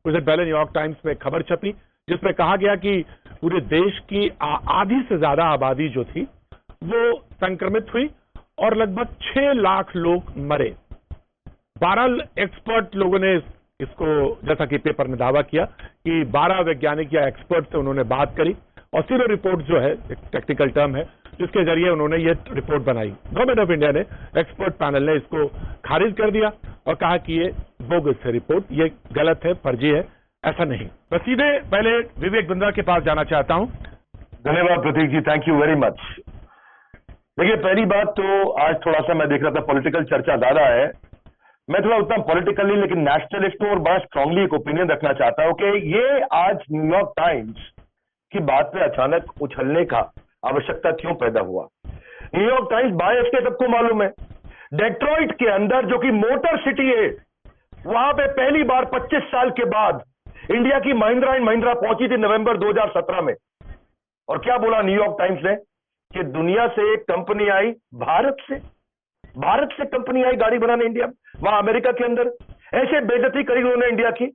कुछ दिन पहले न्यूयॉर्क टाइम्स में खबर छपी जिसमें कहा गया कि पूरे देश की आधी से ज्यादा आबादी जो थी वो संक्रमित हुई और लगभग 6 लाख लोग मरे। 12 एक्सपर्ट लोगों ने इसको, जैसा कि पेपर ने दावा किया कि 12 वैज्ञानिक या एक्सपर्ट से उन्होंने बात करी और सीरो रिपोर्ट जो है एक टेक्निकल टर्म है जिसके जरिए उन्होंने ये रिपोर्ट बनाई। गवर्नमेंट ऑफ इंडिया ने, एक्सपर्ट पैनल ने इसको खारिज कर दिया और कहा कि ये बोगस है रिपोर्ट, ये गलत है, फर्जी है, ऐसा नहीं। मैं सीधे पहले विवेक बिंद्रा के पास जाना चाहता हूं। धन्यवाद प्रतीक जी, थैंक यू वेरी मच। देखिए, पहली बात तो आज थोड़ा सा मैं देख रहा था पॉलिटिकल चर्चा ज्यादा है। मैं थोड़ा उतना पॉलिटिकल नहीं लेकिन नेशनलिस्ट हूं और बड़ा स्ट्रांगली एक ओपिनियन रखना चाहता हूं कि ये आज न्यूयॉर्क टाइम्स की बात पे अचानक उछलने का आवश्यकता क्यों पैदा हुआ। न्यूयॉर्क टाइम्स बायस के सबको मालूम है। डेट्रॉइट के अंदर जो कि मोटर सिटी है, वहां पे पहली बार 25 साल के बाद इंडिया की महिंद्रा एंड महिंद्रा पहुंची थी नवंबर 2017 में। और क्या बोला न्यूयॉर्क टाइम्स ने कि दुनिया से एक कंपनी आई, भारत से कंपनी आई गाड़ी बनाने इंडिया में, वहां अमेरिका के अंदर ऐसे बेइज्जती करी उन्होंने इंडिया की।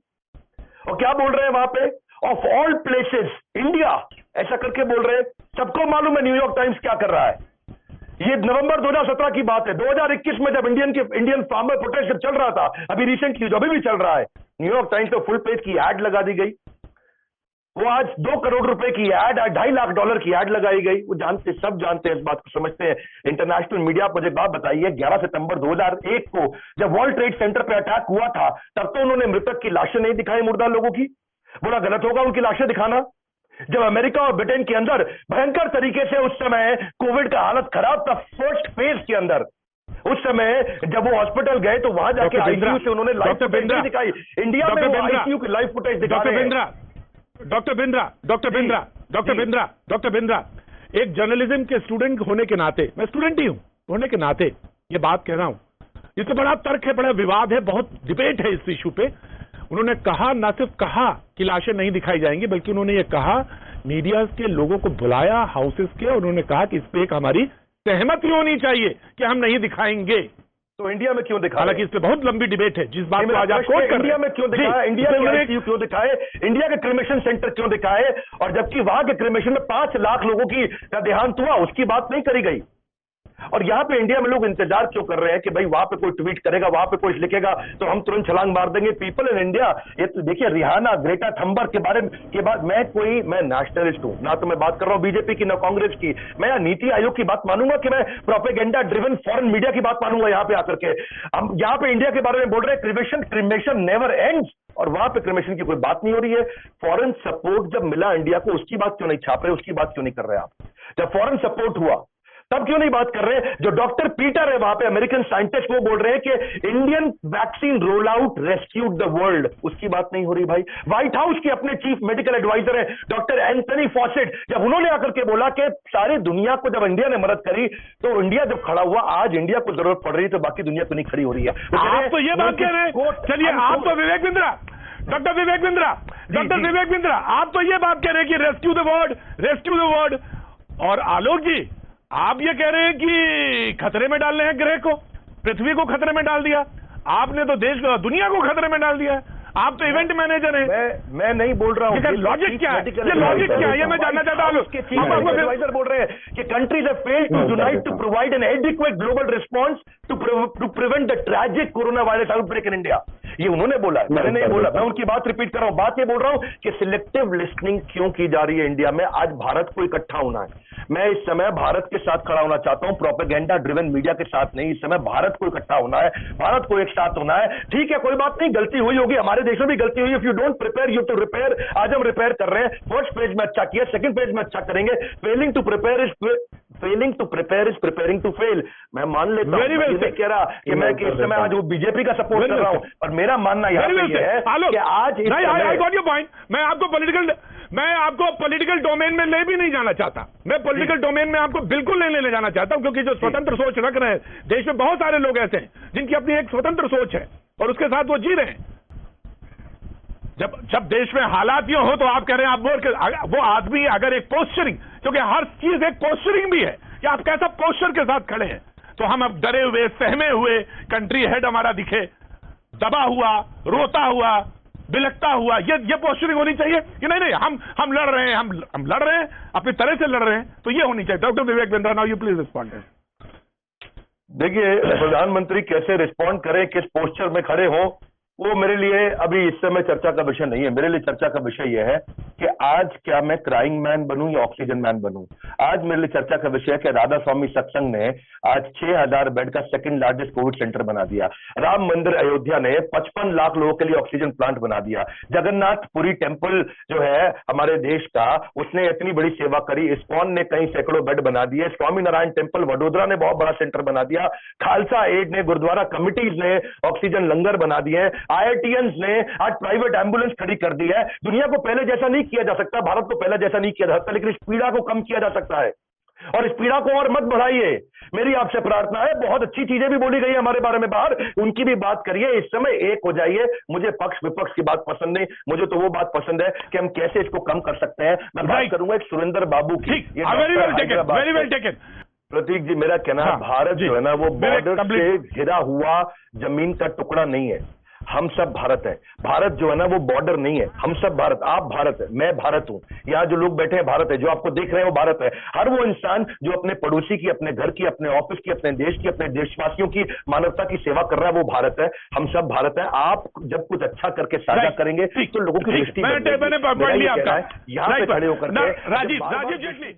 और क्या बोल रहे हैं वहां पे, ऑफ ऑल प्लेसेस इंडिया, ऐसा करके बोल रहे हैं। सबको मालूम है न्यूयॉर्क टाइम्स क्या कर रहा है। ये नवंबर 2017 की बात है। 2021 में जब इंडियन फार्मर प्रोटेस्ट जब चल रहा था, अभी रिसेंटली जो अभी भी चल रहा है, न्यूयॉर्क टाइम्स तो फुल पेज की एड लगा दी गई। वो आज 2 करोड़ रुपए की एड, $2.5 लाख की एड लगाई गई। वो जानते, सब जानते हैं, इस बात को समझते हैं। इंटरनेशनल मीडिया पर एक बात बताइए, 11 सितंबर 2001 को जब वर्ल्ड ट्रेड सेंटर पर अटैक हुआ था, तब तो उन्होंने मृतक की लाशें नहीं दिखाई, मुर्दा लोगों की। बोला गलत होगा उनकी लाशें दिखाना। जब अमेरिका और ब्रिटेन के अंदर भयंकर तरीके से उस समय कोविड का हालत खराब था, फर्स्ट फेज के अंदर, उस समय जब वो हॉस्पिटल गए तो वहां जाके आईसीयू से उन्होंने लाइव फुटेज दिखाई। इंडिया में वो आईसीयू की लाइव फुटेज दिखा रहे हैं। डॉक्टर बिंद्रा, एक जर्नलिज्म के स्टूडेंट होने के नाते, मैं स्टूडेंट ही हूं होने के नाते ये बात कह रहा हूं। ये तो बड़ा तर्क है, बड़ा विवाद है, बहुत डिबेट है इस इशू पे। उन्होंने कहा, ना सिर्फ कहा कि लाशें नहीं दिखाई जाएंगी, बल्कि उन्होंने ये कहा, मीडिया के लोगों को बुलाया हाउसेस के, और उन्होंने कहा कि इस पे एक हमारी सहमति होनी चाहिए कि हम नहीं दिखाएंगे। तो इंडिया में क्यों दिखा? हालांकि इस पे बहुत लंबी डिबेट है, जिस बात को आज आप कोट कर रहे हैं। इंडिया में क्यों दिखाया, इंडिया के आईसीयू क्यों दिखाए, इंडिया के क्रिमेशन सेंटर क्यों दिखाए, और जबकि वहां के क्रिमेशन में 5 लाख लोगों की का देहांत हुआ, उसकी बात नहीं करी गई। और यहां पे इंडिया में लोग इंतजार क्यों कर रहे हैं कि भाई वहां पे कोई ट्वीट करेगा, वहां पे कोई लिखेगा तो हम तुरंत छलांग मार देंगे। पीपल इन इंडिया, ये तो देखिए, रिहाना, ग्रेटा थंबर्ग के बारे में के बाद मैं नेशनलिस्ट हूं, ना तो मैं बात कर रहा हूं बीजेपी की, ना कांग्रेस की। मैं नीति आयोग की बात मानूंगा कि मैं प्रोपेगेंडा ड्रिवन फॉरेन मीडिया की बात मानूंगा? यहां पे आकर के हम यहां पे इंडिया के बारे में बोल रहे हैं, क्रिमेशन नेवर एंड्स, और वहां पे क्रिमेशन की कोई बात नहीं हो रही है। फॉरेन सपोर्ट जब मिला इंडिया को, उसकी बात क्यों नहीं छाप रहे, उसकी बात क्यों नहीं कर रहे आप? जब फॉरेन सपोर्ट हुआ तब क्यों नहीं बात कर रहे? जो डॉक्टर पीटर है वहां पे, अमेरिकन साइंटिस्ट, वो बोल रहे हैं कि Indian vaccine roll out rescued the world, उसकी बात नहीं हो रही भाई। व्हाइट हाउस के अपने चीफ मेडिकल एडवाइजर है डॉक्टर एंथनी फॉसेट, जब उन्होंने आकर के बोला कि सारी दुनिया को जब इंडिया ने मदद करी, तो इंडिया जब खड़ा हुआ, आज इंडिया को जरूरत पड़ रही है तो बाकी दुनिया तो नहीं खड़ी हो रही है। तो आप तो ये बात कह रहे हैं, चलिए आप तो विवेक बिंद्रा, डॉक्टर विवेक बिंद्रा, आप तो ये बात कह रहे हैं कि रेस्क्यू द वर्ल्ड, और आलोक जी आप ये कह रहे हैं कि खतरे में डाल रहे हैं ग्रह को, पृथ्वी को खतरे में डाल दिया आपने, तो देश दुनिया को खतरे में डाल दिया है। आप तो इवेंट मैनेजर हैं। मैं नहीं बोल रहा हूं। लॉजिक क्या है, ये लॉजिक क्या है, ये मैं जानना चाहता हूं। एडवाइजर बोल रहे हैं कि countries have failed to unite to provide an adequate global response to prevent the tragic corona virus outbreak in India. ये उन्होंने बोला है, मैंने नहीं बोला। मैं उनकी बात रिपीट कर रहा हूं। बात ये बोल रहा हूं कि सिलेक्टिव लिस्निंग क्यों की जा रही है इंडिया में। आज भारत को इकट्ठा होना है। मैं इस समय भारत के साथ खड़ा होना चाहता हूं, प्रोपेगेंडा ड्रिवन मीडिया के साथ नहीं। इस समय भारत को इकट्ठा होना है, भारत को एक साथ होना है। ठीक है, कोई बात नहीं, गलती हुई होगी, हमारे देश में भी गलती हुई। If you don't prepare you to repair. आज हम रिपेयर कर रहे हैं। फर्स्ट पेज में अच्छा किया, सेकंड पेज में अच्छा करेंगे। Failing to prepare is preparing to fail. मैं मान लेता हूं, मैं कह रहा कि मैं इस समय आज वो बीजेपी का सपोर्ट कर रहा हूं, और मेरा मानना यह है कि आज आई गॉट योर पॉइंट। मैं आपको पॉलिटिकल डोमेन में ले भी नहीं जाना चाहता। मैं पॉलिटिकल डोमेन में आपको बिल्कुल नहीं ले जाना चाहता हूं, क्योंकि जो स्वतंत्र सोच रख रहे हैं देश में बहुत सारे लोग ऐसे हैं जिनकी अपनी एक स्वतंत्र सोच है और उसके साथ वो जी रहे हैं। जब देश में हालात ये हो तो आप कह रहे हैं आप वो आदमी अगर एक पोस्चरिंग, क्योंकि हर चीज एक पोस्चरिंग भी है कि आप कैसा पोस्चर के साथ खड़े हैं। तो हम अब डरे हुए, सहमे हुए, कंट्री हेड हमारा दिखे दबा हुआ, रोता हुआ, बिलखता हुआ, ये पोस्चरिंग होनी चाहिए कि नहीं नहीं हम लड़ रहे हैं, हम लड़ रहे हैं, अपनी तरह से लड़ रहे हैं, तो ये होनी चाहिए। Doctor Vivek Bindra, now you please respond. देखिए, प्रधानमंत्री कैसे रिस्पॉन्ड करें, किस पोस्चर में खड़े हो, वो मेरे लिए अभी इस समय चर्चा का विषय नहीं है। मेरे लिए चर्चा का विषय यह है कि आज क्या मैं क्राइंग मैन बनूं या ऑक्सीजन मैन बनूं। आज मेरे लिए चर्चा का विषय है कि राधा स्वामी सत्संग ने आज 6000 बेड का सेकंड लार्जेस्ट कोविड सेंटर बना दिया। राम मंदिर अयोध्या ने 55 लाख लोगों के लिए ऑक्सीजन प्लांट बना दिया। जगन्नाथपुरी टेम्पल जो है हमारे देश का, उसने इतनी बड़ी सेवा करी। इस्कॉन ने कई सैकड़ों बेड बना दिए। स्वामी नारायण टेम्पल वडोदरा ने बहुत बड़ा सेंटर बना दिया। खालसा एड ने, गुरुद्वारा कमिटीज ने ऑक्सीजन लंगर बना दिए। IITians ने आज प्राइवेट एम्बुलेंस खड़ी कर दी है। दुनिया को पहले जैसा नहीं किया जा सकता, भारत को पहले जैसा नहीं किया जा सकता, लेकिन इस पीड़ा को कम किया जा सकता है और इस पीड़ा को और मत बढ़ाइए। मेरी आपसे प्रार्थना है। बहुत अच्छी चीजें भी बोली गई हमारे बारे में बाहर, उनकी भी बात करिए। इस समय एक हो जाइए। मुझे पक्ष विपक्ष की बात पसंद नहीं, मुझे तो वो बात पसंद है कि हम कैसे इसको कम कर सकते हैं। मैं बात करूंगा एक सुरेंद्र बाबू की। Very well taken. Prateek ji, मेरा कहना है भारत जो है ना वो बॉर्डर से घिरा हुआ जमीन का टुकड़ा नहीं है। हम सब भारत है। भारत जो है ना वो बॉर्डर नहीं है। हम सब भारत, आप भारत है, मैं भारत हूं, यहाँ जो लोग बैठे हैं भारत है, जो आपको देख रहे हैं वो भारत है। हर वो इंसान जो अपने पड़ोसी की, अपने घर की, अपने ऑफिस की, अपने देश की, अपने देशवासियों की, मानवता की सेवा कर रहा है, वो भारत है। हम सब भारत है। आप जब कुछ अच्छा करके साझा करेंगे तो लोगों की दृष्टि मैंने पॉइंट लिया आपका। यहाँ पे खड़े होकर राजीव जेटली